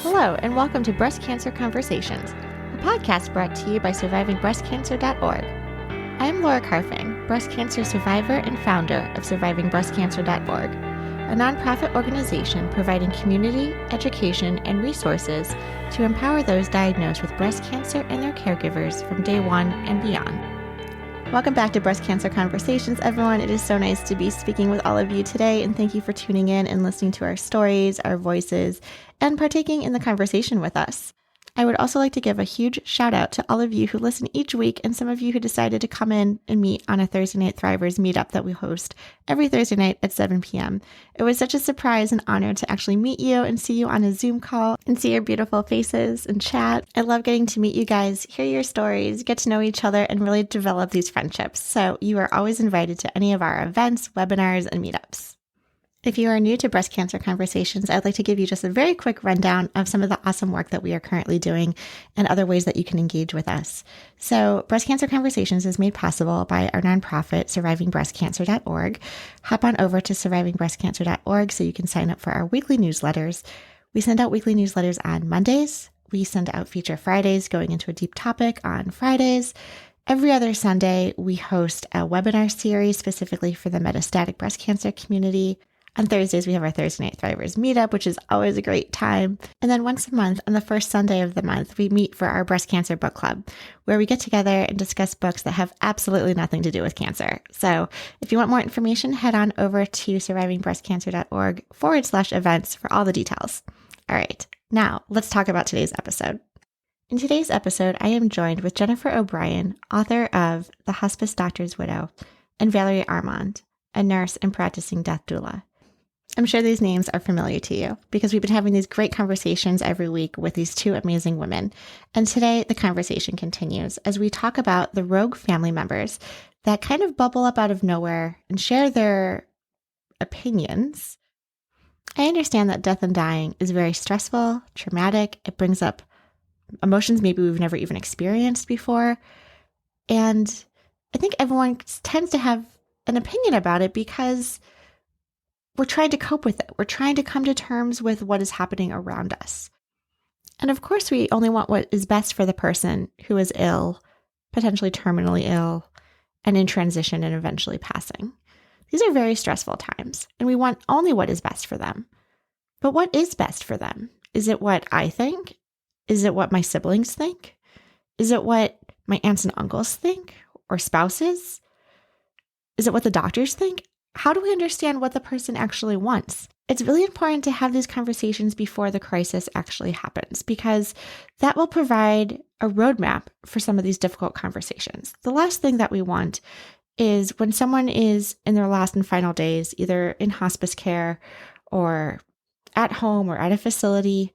Hello, and welcome to Breast Cancer Conversations, a podcast brought to you by survivingbreastcancer.org. I am Laura Carfing, breast cancer survivor and founder of survivingbreastcancer.org, a nonprofit organization providing community, education, and resources to empower those diagnosed with breast cancer and their caregivers from day one and beyond. Welcome back to Breast Cancer Conversations, everyone. It is so nice to be speaking with all of you today, and thank you for tuning in and listening to our stories, our voices, and partaking in the conversation with us. I would also like to give a huge shout out to all of you who listen each week and some of you who decided to come in and meet on a Thursday Night Thrivers meetup that we host every Thursday night at 7 p.m. It was such a surprise and honor to actually meet you and see you on a Zoom call and see your beautiful faces and chat. I love getting to meet you guys, hear your stories, get to know each other, and really develop these friendships. So you are always invited to any of our events, webinars, and meetups. If you are new to Breast Cancer Conversations, I'd like to give you just a very quick rundown of some of the awesome work that we are currently doing and other ways that you can engage with us. So Breast Cancer Conversations is made possible by our nonprofit, survivingbreastcancer.org. Hop on over to survivingbreastcancer.org so you can sign up for our weekly newsletters. We send out weekly newsletters on Mondays. We send out Feature Fridays going into a deep topic on Fridays. Every other Sunday, we host a webinar series specifically for the metastatic breast cancer community. On Thursdays, we have our Thursday Night Thrivers meetup, which is always a great time. And then once a month, on the first Sunday of the month, we meet for our breast cancer book club, where we get together and discuss books that have absolutely nothing to do with cancer. So if you want more information, head on over to survivingbreastcancer.org/events for all the details. All right, now let's talk about today's episode. In today's episode, I am joined with Jennifer O'Brien, author of The Hospice Doctor's Widow, and Valerie Armand, a nurse and practicing death doula. I'm sure these names are familiar to you because we've been having these great conversations every week with these two amazing women. And today the conversation continues as we talk about the rogue family members that kind of bubble up out of nowhere and share their opinions. I understand that death and dying is very stressful, traumatic. It brings up emotions maybe we've never even experienced before. And I think everyone tends to have an opinion about it because we're trying to cope with it. We're trying to come to terms with what is happening around us. And of course, we only want what is best for the person who is ill, potentially terminally ill, and in transition and eventually passing. These are very stressful times, and we want only what is best for them. But what is best for them? Is it what I think? Is it what my siblings think? Is it what my aunts and uncles think or spouses? Is it what the doctors think? How do we understand what the person actually wants? It's really important to have these conversations before the crisis actually happens because that will provide a roadmap for some of these difficult conversations. The last thing that we want is when someone is in their last and final days, either in hospice care or at home or at a facility,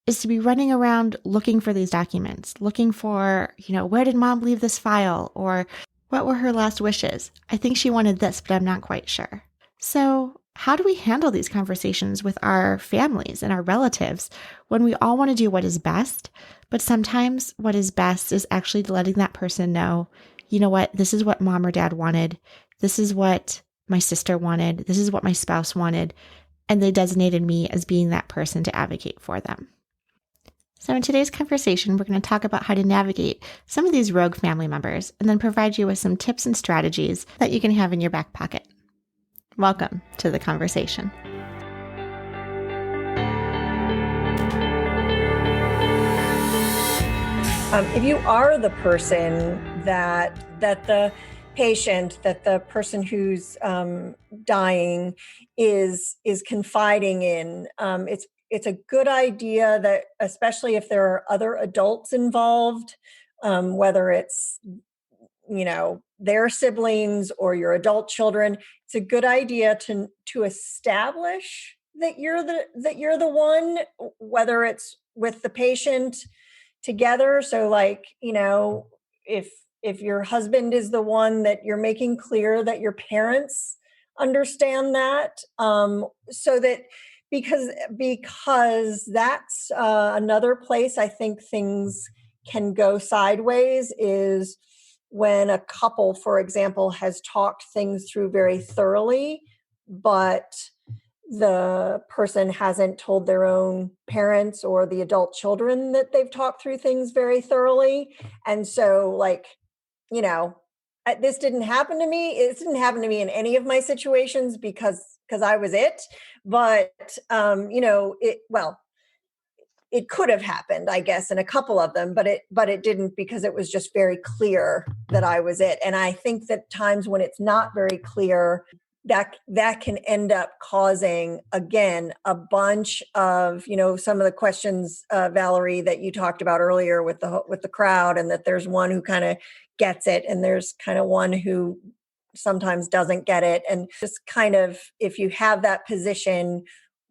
is to be running around looking for these documents, looking for, where did mom leave this file? Or what were her last wishes? I think she wanted this, but I'm not quite sure. So how do we handle these conversations with our families and our relatives when we all want to do what is best, but sometimes what is best is actually letting that person know, you know what, this is what mom or dad wanted. This is what my sister wanted. This is what my spouse wanted. And they designated me as being that person to advocate for them. So in today's conversation, we're going to talk about how to navigate some of these rogue family members and then provide you with some tips and strategies that you can have in your back pocket. Welcome to the conversation. If you are the person that the patient, that the person who's dying is confiding in, it's a good idea that, especially if there are other adults involved, whether it's, their siblings or your adult children, it's a good idea to establish that you're the one, whether it's with the patient together. So if your husband is the one, that you're making clear that your parents understand that, so that because that's another place I think things can go sideways is when a couple, for example, has talked things through very thoroughly, but the person hasn't told their own parents or the adult children that they've talked through things very thoroughly. And so, like, this didn't happen to me. It didn't happen to me in any of my situations because I was it. But it could have happened, I guess, in a couple of them, but it didn't, because it was just very clear that I was it. And I think that times when it's not very clear, that can end up causing, again, a bunch of, some of the questions, Valerie, that you talked about earlier with the crowd, and that there's one who kind of gets it, and there's kind of one who sometimes doesn't get it. And just kind of, if you have that position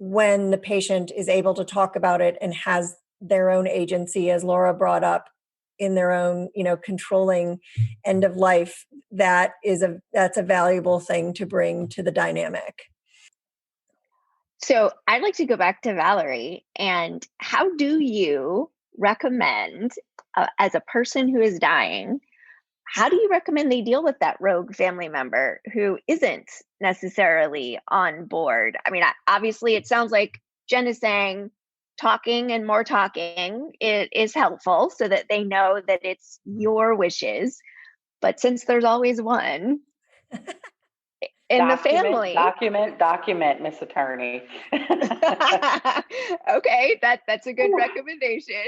when the patient is able to talk about it and has their own agency, as Laura brought up, in their own, controlling end of life, that's a valuable thing to bring to the dynamic. So I'd like to go back to Valerie. And how do you recommend, as a person who is dying, how do you recommend they deal with that rogue family member who isn't necessarily on board? I mean, obviously, it sounds like Jen is saying talking and more talking is helpful so that they know that it's your wishes. But since there's always one in the family. Document, Miss Attorney. Okay, that's a good recommendation.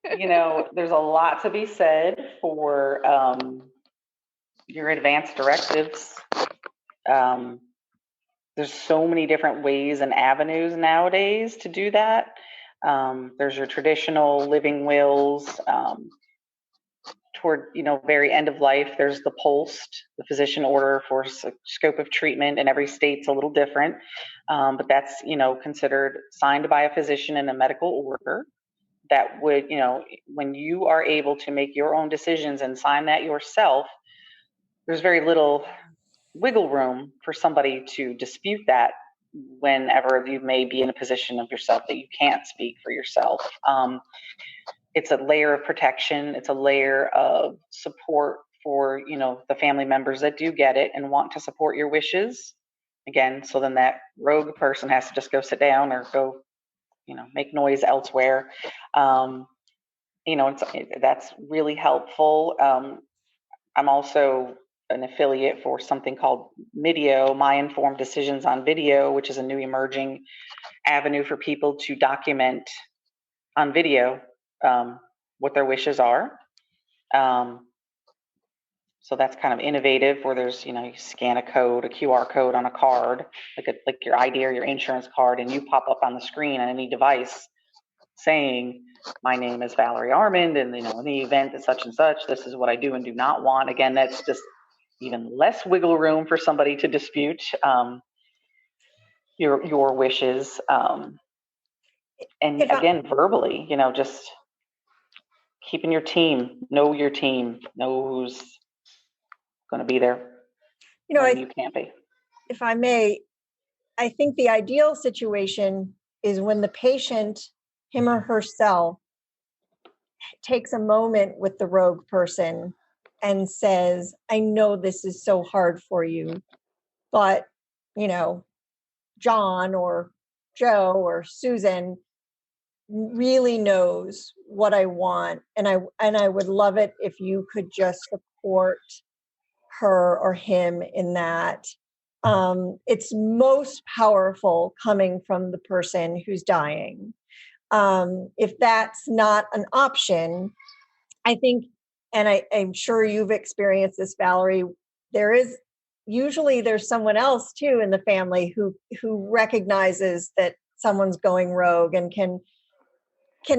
There's a lot to be said for your advance directives. There's so many different ways and avenues nowadays to do that. There's your traditional living wills. Toward very end of life, there's the POST, the physician order for scope of treatment, and every state's a little different, but that's considered signed by a physician in a medical order. That would, when you are able to make your own decisions and sign that yourself, there's very little wiggle room for somebody to dispute that whenever you may be in a position of yourself that you can't speak for yourself. It's a layer of protection. It's a layer of support for, the family members that do get it and want to support your wishes. Again, so then that rogue person has to just go sit down or go, make noise elsewhere. That's really helpful. I'm also an affiliate for something called MIDEO, My Informed Decisions on Video, which is a new emerging avenue for people to document on video what their wishes are. So that's kind of innovative, where there's, you scan a QR code on a card, like your ID or your insurance card, and you pop up on the screen on any device saying, my name is Valerie Armand, and in the event that such and such, this is what I do and do not want. Again, that's just even less wiggle room for somebody to dispute your wishes. And again, verbally, just keeping your team, know who's going to be there. You can't be. If I may, I think the ideal situation is when the patient, him or herself, takes a moment with the rogue person and says, I know this is so hard for you, but, John or Joe or Susan really knows what I want. And I would love it if you could just support her or him in that. It's most powerful coming from the person who's dying. If that's not an option, I think, and I'm sure you've experienced this, Valerie, there's someone else too in the family who recognizes that someone's going rogue and can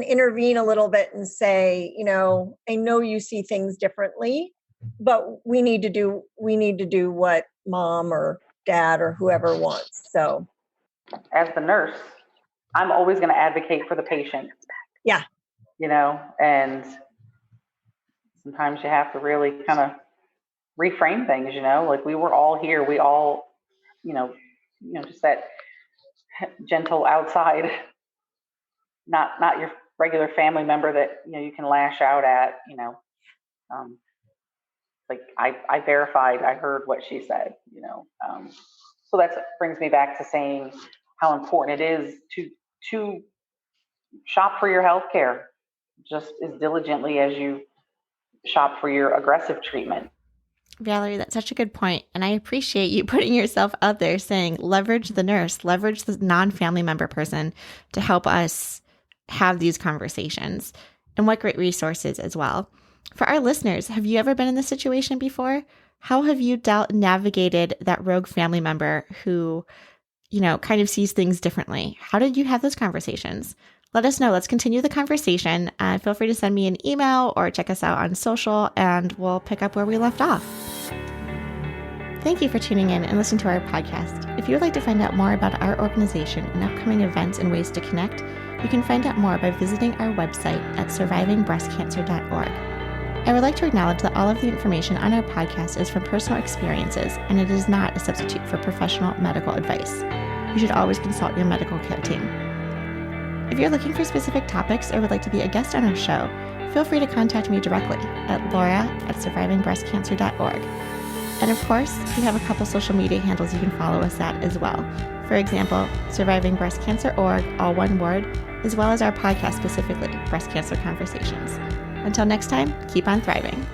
intervene a little bit and say, I know you see things differently, but we need to do what mom or dad or whoever wants. So as the nurse, I'm always going to advocate for the patient. Yeah. And sometimes you have to really kind of reframe things, like we were all here. We all, just that gentle outside, not your regular family member that, you can lash out at, like I verified, I heard what she said, so that brings me back to saying, how important it is to shop for your health care just as diligently as you shop for your aggressive treatment. Valerie, that's such a good point. And I appreciate you putting yourself out there saying, leverage the nurse, leverage the non-family member person to help us have these conversations. And what great resources as well. For our listeners, have you ever been in this situation before? How have you navigated that rogue family member who, kind of sees things differently? How did you have those conversations? Let us know. Let's continue the conversation. Feel free to send me an email or check us out on social, and we'll pick up where we left off. Thank you for tuning in and listening to our podcast. If you would like to find out more about our organization and upcoming events and ways to connect, you can find out more by visiting our website at survivingbreastcancer.org. I would like to acknowledge that all of the information on our podcast is from personal experiences, and it is not a substitute for professional medical advice. You should always consult your medical care team. If you're looking for specific topics or would like to be a guest on our show, feel free to contact me directly at laura@survivingbreastcancer.org. And of course, we have a couple social media handles you can follow us at as well. For example, Surviving Breast Cancer Org, all one word, as well as our podcast specifically, Breast Cancer Conversations. Until next time, keep on thriving.